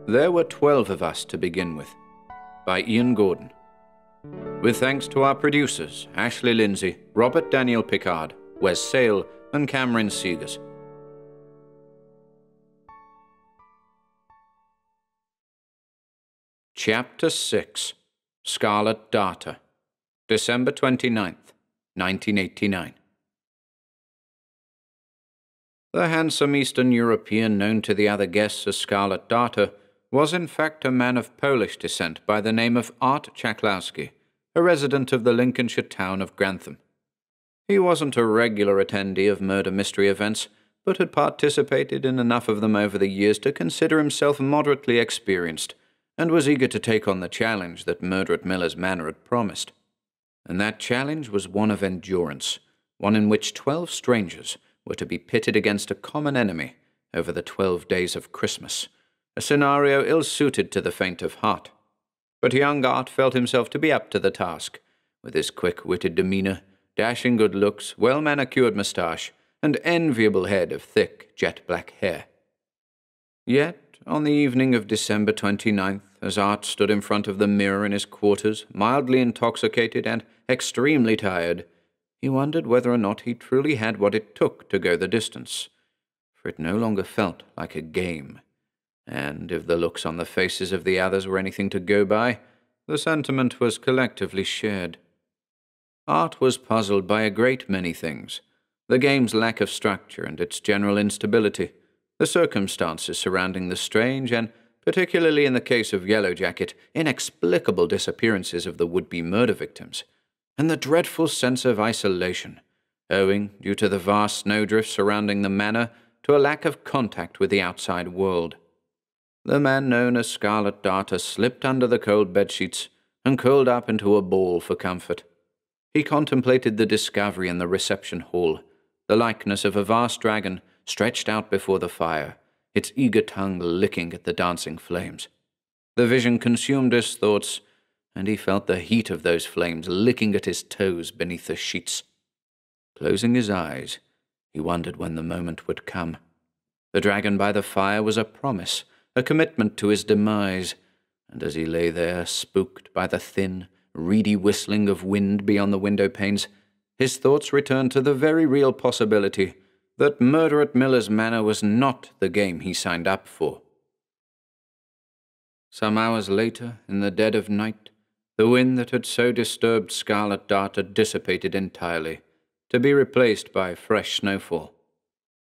There were 12 of us to begin with, by Ian Gordon. With thanks to our producers, Ashley Lindsay, Robert Daniel Pickard, Wes Sale, and Cameron Seegers. Chapter 6, Scarlet Darter, December 29th, 1989. The handsome Eastern European known to the other guests as Scarlet Darter was in fact a man of Polish descent by the name of Art Chaklowski, a resident of the Lincolnshire town of Grantham. He wasn't a regular attendee of murder mystery events, but had participated in enough of them over the years to consider himself moderately experienced, and was eager to take on the challenge that Murder at Miller's Manor had promised. And that challenge was one of endurance, one in which 12 strangers were to be pitted against a common enemy over the 12 days of Christmas, a scenario ill-suited to the faint of heart. But young Art felt himself to be up to the task, with his quick-witted demeanor, dashing good looks, well-manicured moustache, and enviable head of thick, jet-black hair. Yet, on the evening of December 29th, as Art stood in front of the mirror in his quarters, mildly intoxicated and extremely tired, he wondered whether or not he truly had what it took to go the distance, for it no longer felt like a game. And if the looks on the faces of the others were anything to go by, the sentiment was collectively shared. Art was puzzled by a great many things: the game's lack of structure and its general instability, the circumstances surrounding the strange and, particularly in the case of Yellow Jacket, inexplicable disappearances of the would-be murder victims, and the dreadful sense of isolation, owing, due to the vast snowdrift surrounding the manor, to a lack of contact with the outside world. The man known as Scarlet Darter slipped under the cold bedsheets and curled up into a ball for comfort. He contemplated the discovery in the reception hall, the likeness of a vast dragon stretched out before the fire, its eager tongue licking at the dancing flames. The vision consumed his thoughts, and he felt the heat of those flames licking at his toes beneath the sheets. Closing his eyes, he wondered when the moment would come. The dragon by the fire was a promise, a commitment to his demise, and as he lay there, spooked by the thin, reedy whistling of wind beyond the window panes, his thoughts returned to the very real possibility that Murder at Miller's Manor was not the game he signed up for. Some hours later, in the dead of night, the wind that had so disturbed Scarlet Darter dissipated entirely, to be replaced by fresh snowfall.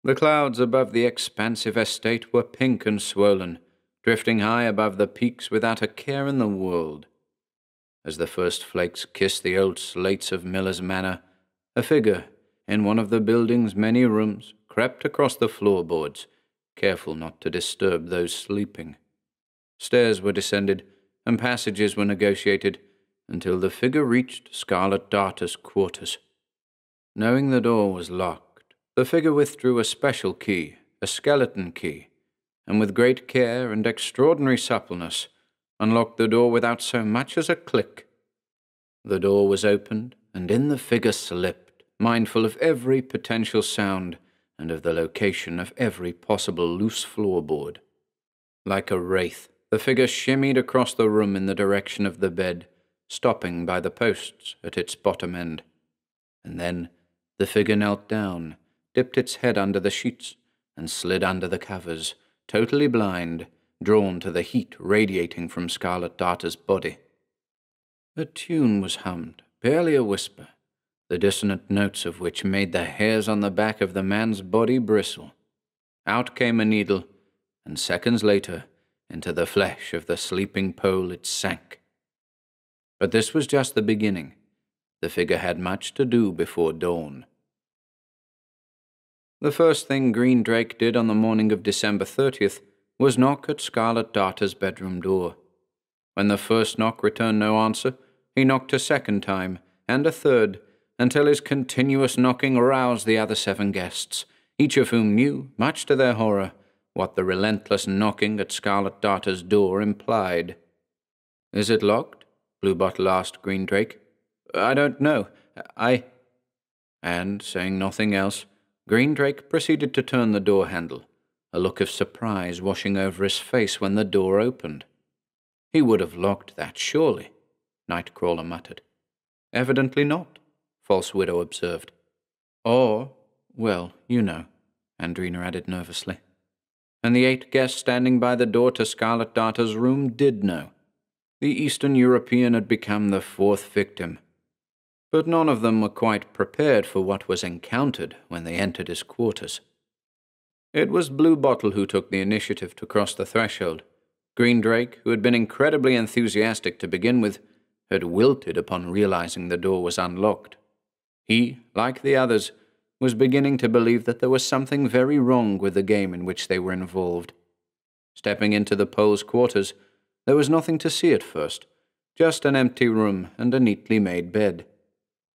The clouds above the expansive estate were pink and swollen, drifting high above the peaks without a care in the world. As the first flakes kissed the old slates of Miller's Manor, a figure, in one of the building's many rooms, crept across the floorboards, careful not to disturb those sleeping. Stairs were descended, and passages were negotiated, until the figure reached Scarlet Darter's quarters. Knowing the door was locked, the figure withdrew a special key, a skeleton key, and with great care and extraordinary suppleness, unlocked the door without so much as a click. The door was opened, and in the figure slipped, mindful of every potential sound and of the location of every possible loose floorboard. Like a wraith, the figure shimmied across the room in the direction of the bed, stopping by the posts at its bottom end. And then the figure knelt down, dipped its head under the sheets, and slid under the covers, totally blind, drawn to the heat radiating from Scarlet Darter's body. A tune was hummed, barely a whisper, the dissonant notes of which made the hairs on the back of the man's body bristle. Out came a needle, and seconds later, into the flesh of the sleeping Pole it sank. But this was just the beginning. The figure had much to do before dawn. The first thing Green Drake did on the morning of December 30th was knock at Scarlet Darter's bedroom door. When the first knock returned no answer, he knocked a second time, and a third, until his continuous knocking roused the other 7 guests, each of whom knew, much to their horror, what the relentless knocking at Scarlet Darter's door implied. "Is it locked?" Bluebottle asked Greendrake. "I don't know. And, saying nothing else, Greendrake proceeded to turn the door handle, a look of surprise washing over his face when the door opened. "He would have locked that, surely," Nightcrawler muttered. "Evidently not," False Widow observed. "Or, well, you know," Andrena added nervously. And the 8 guests standing by the door to Scarlet Darter's room did know. The Eastern European had become the 4th victim. But none of them were quite prepared for what was encountered when they entered his quarters. It was Bluebottle who took the initiative to cross the threshold. Greendrake, who had been incredibly enthusiastic to begin with, had wilted upon realizing the door was unlocked. He, like the others, was beginning to believe that there was something very wrong with the game in which they were involved. Stepping into the Pole's quarters, there was nothing to see at first, just an empty room and a neatly made bed.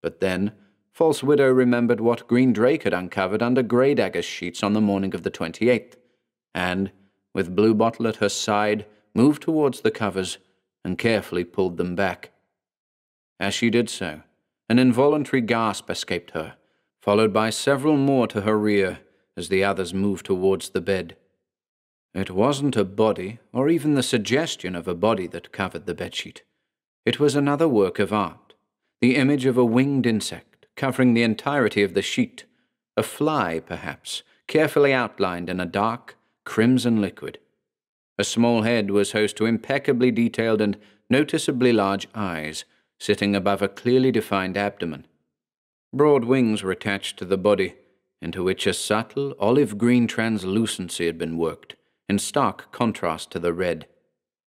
But then, False Widow remembered what Greendrake had uncovered under Grey Dagger's sheets on the morning of the 28th, and, with Bluebottle at her side, moved towards the covers and carefully pulled them back. As she did so, an involuntary gasp escaped her, followed by several more to her rear as the others moved towards the bed. It wasn't a body, or even the suggestion of a body, that covered the bedsheet. It was another work of art, the image of a winged insect covering the entirety of the sheet, a fly, perhaps, carefully outlined in a dark, crimson liquid. A small head was host to impeccably detailed and noticeably large eyes, sitting above a clearly defined abdomen. Broad wings were attached to the body, into which a subtle olive-green translucency had been worked, in stark contrast to the red.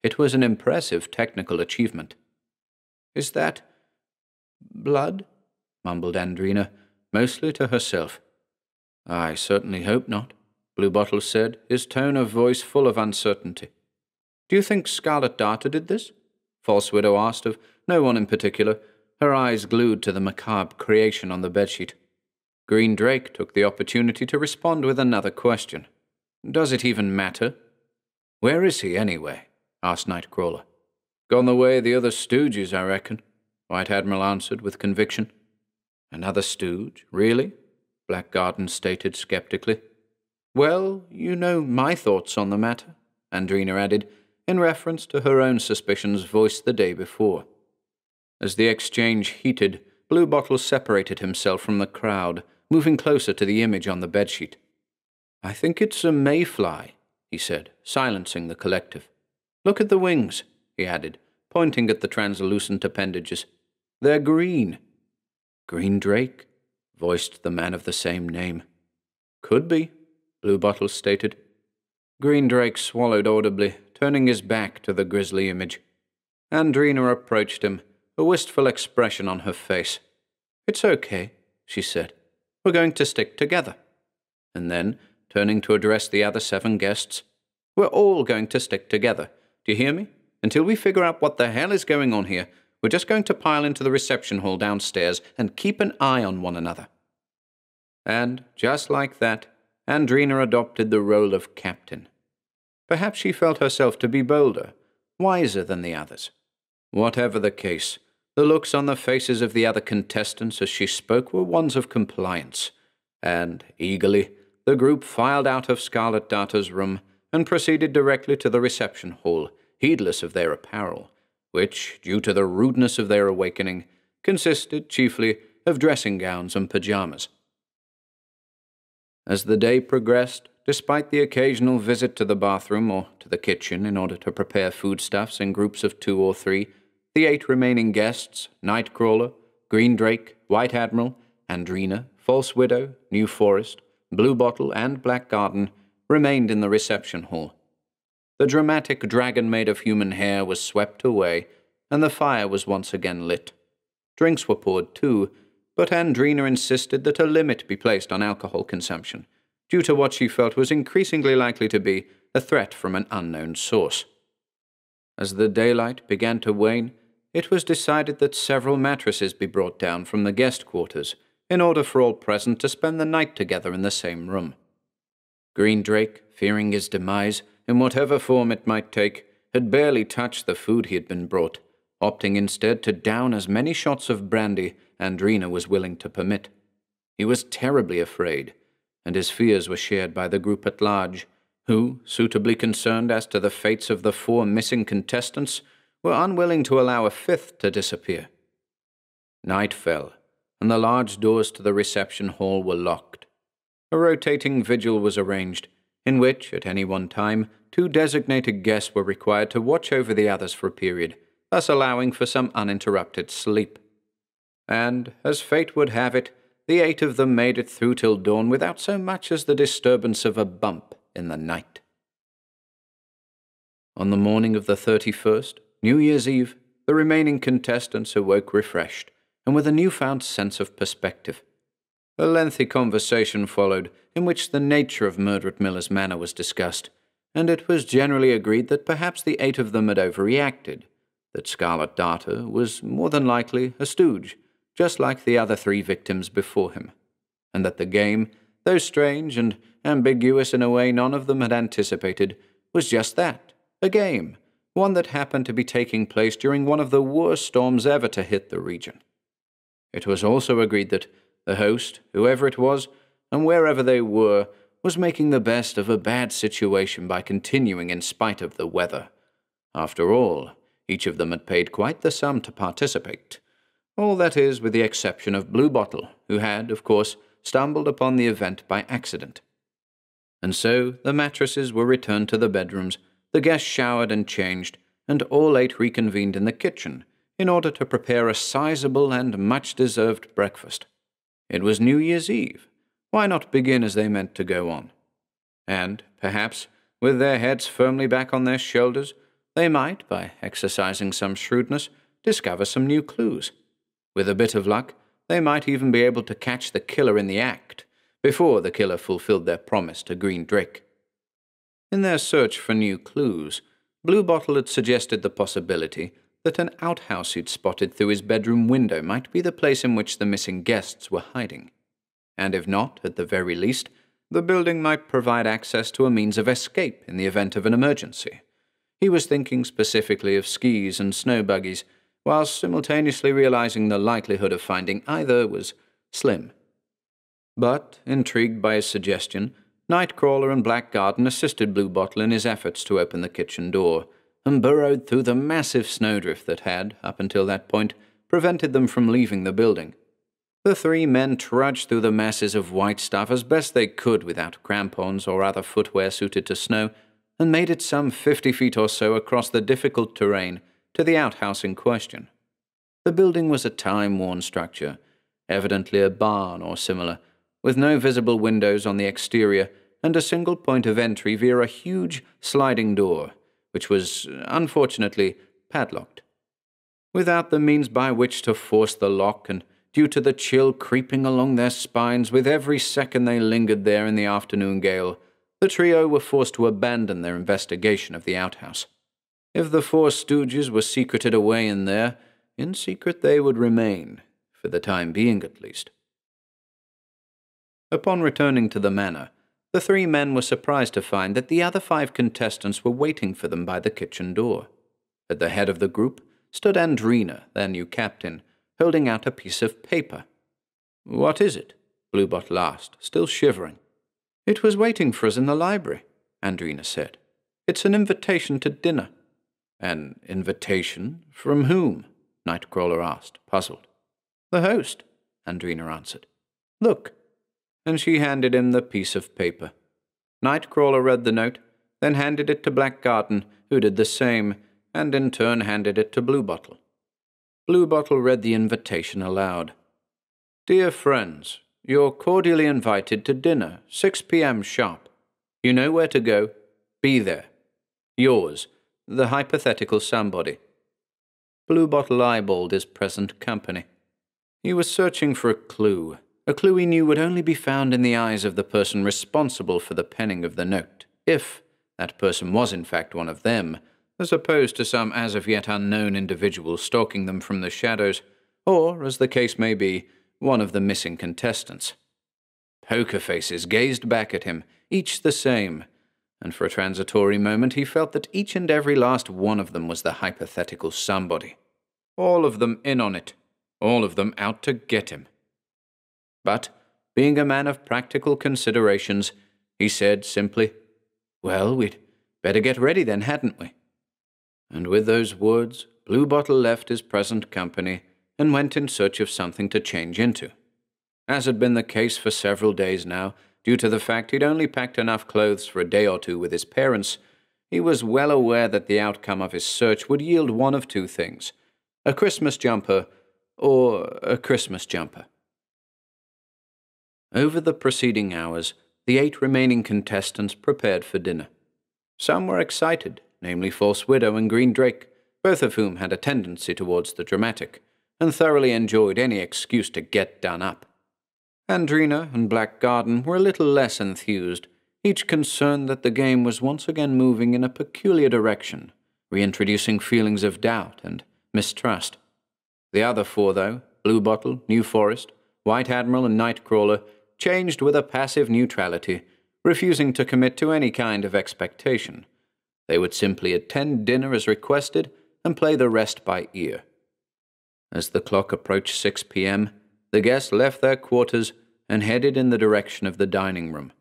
It was an impressive technical achievement. "Is that blood?" mumbled Andrena, mostly to herself. "I certainly hope not," Bluebottle said, his tone of voice full of uncertainty. "Do you think Scarlet Darter did this?" False Widow asked of no one in particular, her eyes glued to the macabre creation on the bedsheet. Greendrake took the opportunity to respond with another question. "Does it even matter?" "Where is he, anyway?" asked Nightcrawler. "Gone the way of the other stooges, I reckon," White Admiral answered with conviction. "Another stooge, really?" Blackgarden stated skeptically. "Well, you know my thoughts on the matter," Andrena added, in reference to her own suspicions voiced the day before. As the exchange heated, Bluebottle separated himself from the crowd, moving closer to the image on the bedsheet. "I think it's a mayfly," he said, silencing the collective. "Look at the wings," he added, pointing at the translucent appendages. "They're green." "Greendrake?" voiced the man of the same name. "Could be," Bluebottle stated. Greendrake swallowed audibly, turning his back to the grisly image. Andrena approached him, a wistful expression on her face. "It's okay," she said. "We're going to stick together." And then, turning to address the other 7 guests, "We're all going to stick together. Do you hear me? Until we figure out what the hell is going on here, we're just going to pile into the reception hall downstairs and keep an eye on one another." And, just like that, Andrena adopted the role of captain. Perhaps she felt herself to be bolder, wiser than the others. Whatever the case, the looks on the faces of the other contestants as she spoke were ones of compliance, and, eagerly, the group filed out of Scarlet Darter's room and proceeded directly to the reception hall, heedless of their apparel, which, due to the rudeness of their awakening, consisted chiefly of dressing gowns and pajamas. As the day progressed, despite the occasional visit to the bathroom or to the kitchen in order to prepare foodstuffs in groups of 2 or 3, the 8 remaining guests, Nightcrawler, Greendrake, White Admiral, Andrena, False Widow, New Forest, Bluebottle, and Blackgarden, remained in the reception hall. The dramatic dragon made of human hair was swept away, and the fire was once again lit. Drinks were poured too, but Andrena insisted that a limit be placed on alcohol consumption, due to what she felt was increasingly likely to be a threat from an unknown source. As the daylight began to wane, it was decided that several mattresses be brought down from the guest quarters in order for all present to spend the night together in the same room. Greendrake, fearing his demise, in whatever form it might take, had barely touched the food he had been brought, opting instead to down as many shots of brandy Andrena was willing to permit. He was terribly afraid, and his fears were shared by the group at large, who, suitably concerned as to the fates of the 4 missing contestants, were unwilling to allow a 5th to disappear. Night fell, and the large doors to the reception hall were locked. A rotating vigil was arranged, in which, at any one time, 2 designated guests were required to watch over the others for a period, thus allowing for some uninterrupted sleep. And, as fate would have it, the 8 of them made it through till dawn without so much as the disturbance of a bump in the night. On the morning of the 31st, New Year's Eve, the remaining contestants awoke refreshed, and with a newfound sense of perspective. A lengthy conversation followed, in which the nature of murder at Miller's Manor was discussed, and it was generally agreed that perhaps the 8 of them had overreacted, that Scarlet Darter was more than likely a stooge, just like the other 3 victims before him, and that the game, though strange and ambiguous in a way none of them had anticipated, was just that, a game, one that happened to be taking place during one of the worst storms ever to hit the region. It was also agreed that the host, whoever it was, and wherever they were, was making the best of a bad situation by continuing in spite of the weather. After all, each of them had paid quite the sum to participate. All that is, with the exception of Bluebottle, who had, of course, stumbled upon the event by accident. And so the mattresses were returned to the bedrooms, the guests showered and changed, and all 8 reconvened in the kitchen, in order to prepare a sizable and much-deserved breakfast. It was New Year's Eve. Why not begin as they meant to go on? And, perhaps, with their heads firmly back on their shoulders, they might, by exercising some shrewdness, discover some new clues. With a bit of luck, they might even be able to catch the killer in the act, before the killer fulfilled their promise to Green Drake. In their search for new clues, Bluebottle had suggested the possibility that an outhouse he'd spotted through his bedroom window might be the place in which the missing guests were hiding. And if not, at the very least, the building might provide access to a means of escape in the event of an emergency. He was thinking specifically of skis and snow buggies, while simultaneously realizing the likelihood of finding either was slim. But, intrigued by his suggestion, Nightcrawler and Blackgarden assisted Bluebottle in his efforts to open the kitchen door, and burrowed through the massive snowdrift that had, up until that point, prevented them from leaving the building. The 3 men trudged through the masses of white stuff as best they could without crampons or other footwear suited to snow, and made it some 50 feet or so across the difficult terrain to the outhouse in question. The building was a time-worn structure, evidently a barn or similar, with no visible windows on the exterior and a single point of entry via a huge sliding door, which was, unfortunately, padlocked. Without the means by which to force the lock, and due to the chill creeping along their spines with every second they lingered there in the afternoon gale, the trio were forced to abandon their investigation of the outhouse. If the 4 stooges were secreted away in there, in secret they would remain, for the time being at least. Upon returning to the manor, the 3 men were surprised to find that the other 5 contestants were waiting for them by the kitchen door. At the head of the group stood Andrena, their new captain, holding out a piece of paper. "What is it?" Bluebottle asked, still shivering. "It was waiting for us in the library," Andrena said. "It's an invitation to dinner." "An invitation? From whom?" Nightcrawler asked, puzzled. "The host," Andrena answered. "Look." And she handed him the piece of paper. Nightcrawler read the note, then handed it to Blackgarden, who did the same, and in turn handed it to Bluebottle. Bluebottle read the invitation aloud. "Dear friends, you're cordially invited to dinner, 6 p.m. sharp. You know where to go. Be there. Yours, the hypothetical somebody." Bluebottle eyeballed his present company. He was searching for a clue he knew would only be found in the eyes of the person responsible for the penning of the note, if that person was in fact one of them, as opposed to some as-of-yet unknown individual stalking them from the shadows, or, as the case may be, one of the missing contestants. Poker faces gazed back at him, each the same, and for a transitory moment he felt that each and every last one of them was the hypothetical somebody. All of them in on it. All of them out to get him. But, being a man of practical considerations, he said simply, "Well, we'd better get ready then, hadn't we?" And with those words, Bluebottle left his present company and went in search of something to change into. As had been the case for several days now, due to the fact he'd only packed enough clothes for a day or two with his parents, he was well aware that the outcome of his search would yield one of two things: a Christmas jumper or a Christmas jumper. Over the preceding hours, the 8 remaining contestants prepared for dinner. Some were excited, namely False Widow and Green Drake, both of whom had a tendency towards the dramatic, and thoroughly enjoyed any excuse to get done up. Andrena and Black Garden were a little less enthused, each concerned that the game was once again moving in a peculiar direction, reintroducing feelings of doubt and mistrust. The other 4, though, Bluebottle, New Forest, White Admiral, and Nightcrawler, changed with a passive neutrality, refusing to commit to any kind of expectation. They would simply attend dinner as requested and play the rest by ear. As the clock approached 6 p.m., the guests left their quarters and headed in the direction of the dining room.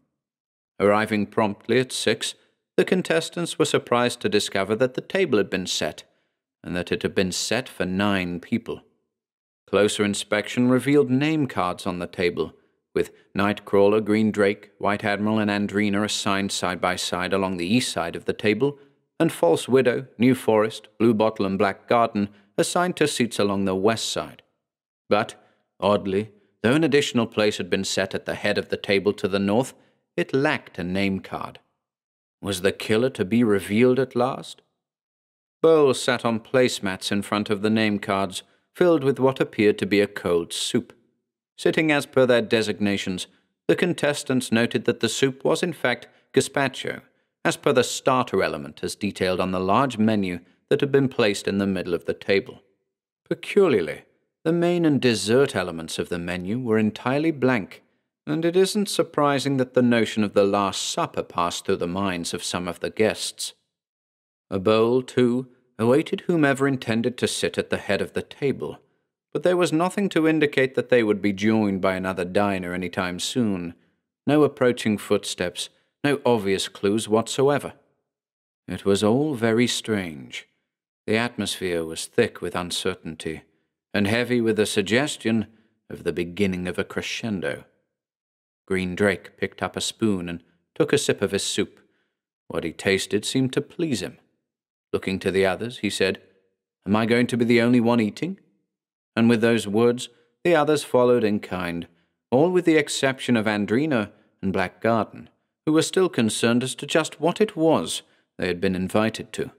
Arriving promptly at 6, the contestants were surprised to discover that the table had been set, and that it had been set for 9 people. Closer inspection revealed name cards on the table, with Nightcrawler, Green Drake, White Admiral, and Andrena assigned side by side along the east side of the table, and False Widow, New Forest, Bluebottle, and Black Garden assigned to seats along the west side. But, oddly, though an additional place had been set at the head of the table to the north, it lacked a name card. Was the killer to be revealed at last? Bowls sat on placemats in front of the name cards, filled with what appeared to be a cold soup. Sitting as per their designations, the contestants noted that the soup was in fact gazpacho, as per the starter element as detailed on the large menu that had been placed in the middle of the table. Peculiarly, the main and dessert elements of the menu were entirely blank, and it isn't surprising that the notion of the Last Supper passed through the minds of some of the guests. A bowl, too, awaited whomever intended to sit at the head of the table, but there was nothing to indicate that they would be joined by another diner any time soon. No approaching footsteps, no obvious clues whatsoever. It was all very strange. The atmosphere was thick with uncertainty, and heavy with the suggestion of the beginning of a crescendo. Green Drake picked up a spoon and took a sip of his soup. What he tasted seemed to please him. Looking to the others, he said, "Am I going to be the only one eating?" And with those words, the others followed in kind, all with the exception of Andrena and Black Garden, who were still concerned as to just what it was they had been invited to.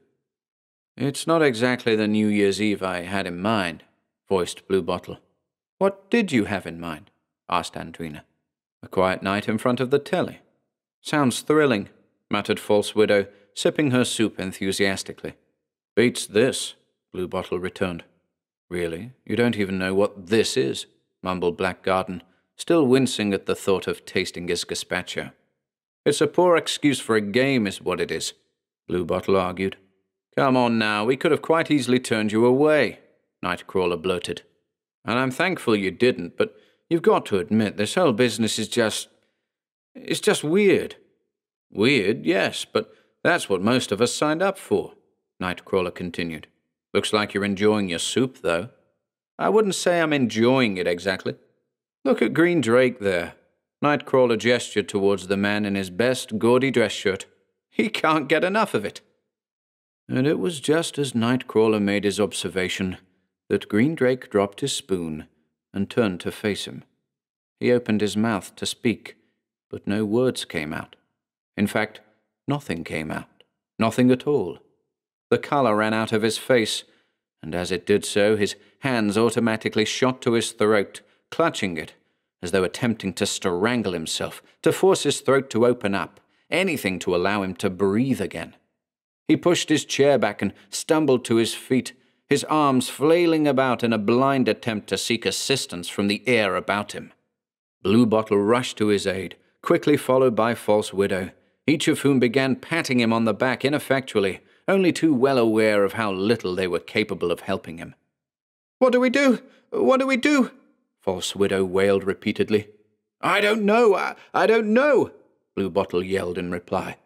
"It's not exactly the New Year's Eve I had in mind," voiced Bluebottle. "What did you have in mind?" asked Andrena. "A quiet night in front of the telly." "Sounds thrilling," muttered False Widow, sipping her soup enthusiastically. "Beats this," Bluebottle returned. "Really? You don't even know what this is," mumbled Black Garden, still wincing at the thought of tasting his gazpacho. "It's a poor excuse for a game, is what it is," Bluebottle argued. "Come on now, we could have quite easily turned you away," Nightcrawler blurted. "And I'm thankful you didn't, but you've got to admit this whole business is it's just weird." "Weird, yes, but that's what most of us signed up for," Nightcrawler continued. "Looks like you're enjoying your soup, though." "I wouldn't say I'm enjoying it exactly. Look at Green Drake there." Nightcrawler gestured towards the man in his best gaudy dress shirt. "He can't get enough of it." And it was just as Nightcrawler made his observation that Green Drake dropped his spoon and turned to face him. He opened his mouth to speak, but no words came out. In fact, nothing came out. Nothing at all. The color ran out of his face, and as it did so, his hands automatically shot to his throat, clutching it, as though attempting to strangle himself, to force his throat to open up, anything to allow him to breathe again. He pushed his chair back and stumbled to his feet, his arms flailing about in a blind attempt to seek assistance from the air about him. Bluebottle rushed to his aid, quickly followed by False Widow, each of whom began patting him on the back ineffectually, only too well aware of how little they were capable of helping him. "What do we do? What do we do?" False Widow wailed repeatedly. "I don't know, I don't know," Bluebottle yelled in reply.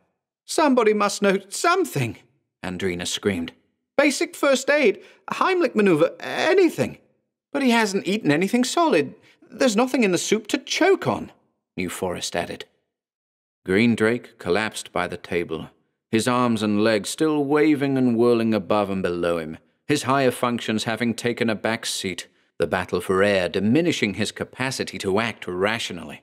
"Somebody must know something," Andrena screamed. "Basic first aid, a Heimlich maneuver, anything." "But he hasn't eaten anything solid. There's nothing in the soup to choke on," New Forest added. Green Drake collapsed by the table, his arms and legs still waving and whirling above and below him, his higher functions having taken a back seat, the battle for air diminishing his capacity to act rationally.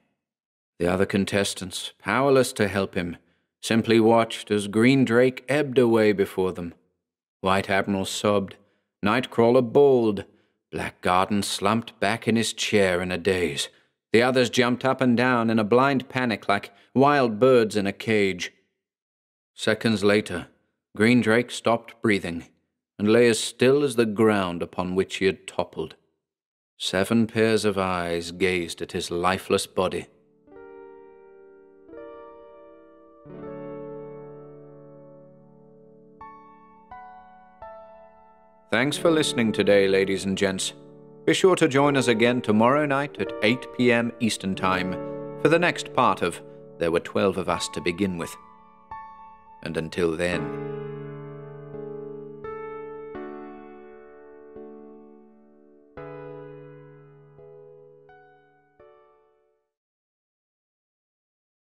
The other contestants, powerless to help him, simply watched as Green Drake ebbed away before them. White Admiral sobbed, Nightcrawler bawled, Black Garden slumped back in his chair in a daze. The others jumped up and down in a blind panic like wild birds in a cage. Seconds later, Green Drake stopped breathing and lay as still as the ground upon which he had toppled. 7 pairs of eyes gazed at his lifeless body. Thanks for listening today, ladies and gents. Be sure to join us again tomorrow night at 8 p.m. Eastern Time for the next part of There Were 12 of Us to Begin With. And until then,